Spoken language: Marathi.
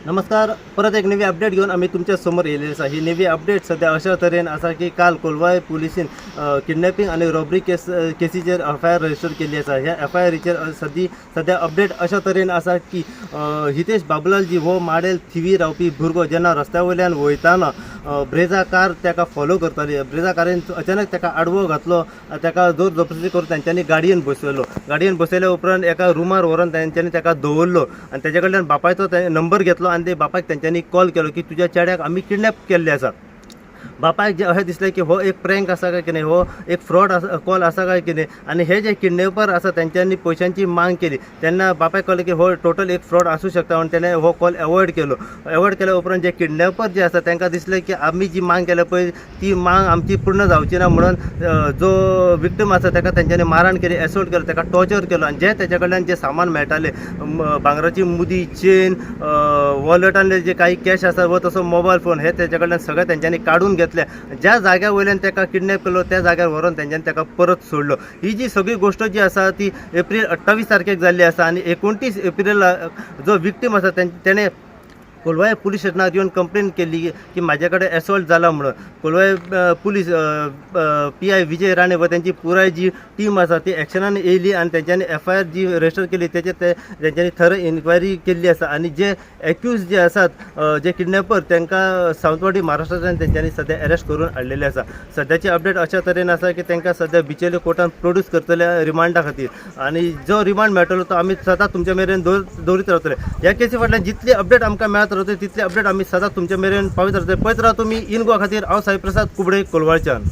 नमस्कार. परत एक नवी अपडेट घेऊन आम्ही तुमच्या समोर येयलेले आसा. ही नवी अपडेट सध्या अशा तरेन आसा की काल कोलवाळे पुलिसीन किडनॅपिंग आणि रॉबरी केसीचेर एफआयआर रजिस्टर केली आसा. ह्या एफआयआरीचेर सध्या अपडेट अशा तरेन आसा की हितेश बाबुलालजी हो माडेल थिवी रावपी भुरगो जेन्ना रस्त्या वयल्यान वयताना ब्रेझा कार ताका फॉलो करताली. ब्रेझा कारेन अचानक ताका आडवो घातलो, ताका जोर जबरदस्ती करून तांच्यांनी गाडयेन बसयल्या उपरांत एका रूमार व्हरून तांच्यांनी ताका दवरलो आनी ताचे कडल्यान बापायचो नंबर घेतलो आनी ते बापायक तांच्यांनी कॉल केलो की तुज्या चेड्याक आमी किडनॅप केल्ले आसा. बापायक जे अशें दिसलें की हो एक प्रँक आसा काय कितें, हो एक फ्रॉड कॉल आसा काय कितें. आनी हे जे किडनॅपर आसा तांच्यांनी पयशांची मांग केली तेन्ना बापायक कळलें की हो टोटल एक फ्रॉड आसूं शकता म्हणून ताणें हो कॉल अवॉयड केल्या उपरांत जे किडनॅपर जे आसा तांकां दिसलें की आमी जी मांग केल्या पळय ती मांग आमची पूर्ण जावची ना म्हणून जो विक्टीम आसा ताका तांच्यांनी मारहाण केली, एसोल्ट केलो, ताका टॉर्चर केलो आनी जे ताचे कडल्यान जे सामान मेळटालें भांगराची मुदी, चेन, वॉलेटांतले जे काही कॅश आसा व तसो मोबायल फोन हे ताचे कडल्यान सगळें तांच्यांनी काडून घेतले. ज्या जाग्या वयल्यान ताका किडनॅप केलो त्या जाग्यार व्हरून तांच्यांनी ताका परत सोडलो. ही जी सगळी गोश्ट जी आसा ती एप्रील 28 तारखेक जाल्ली आसा आनी 29 एप्रिला जो विक्टीम आसा तेणें कोलवाळे पुलीस स्टेशनार येवन कंप्लेन केली की म्हाजे कडेन एसॉल्ट जाला म्हणून. कोलवाळे पुलीस PI विजय राणे व त्यांची पुराय जी टीम आसा ती एक्शनान येयली आनी तेंच्यांनी एफआयआर जी रजिस्टर केली तेचेर तेंच्यांनी थर इन्क्वायरी केल्ली आसा. आनी जे एक्यूज जे आसात जे किडनॅपर तांकां सावंतवाडी महाराष्ट्रांतल्यान तेंच्यांनी सध्या अरेस्ट करून हाडलेले आसा. सद्याची अपडेट अशा तरेन आसा की तांकां सध्या बिचोले कोर्टान प्रोड्यूस करतले रिमांडा खातीर आनी जो रिमांड मेळटलो तो आमी सदांच तुमचे मेरेन दवरीत रावतले. ह्या केसी फाटल्यान जितली अपडेट आमकां मेळत रावतली तितली अपडेट आमी सदांच तुमचे मेरेन पावयत रावतले. पळयत राव तुमी इन गोवा खातीर. हांव साई प्रसाद कुबडे, कोलवाळच्यान.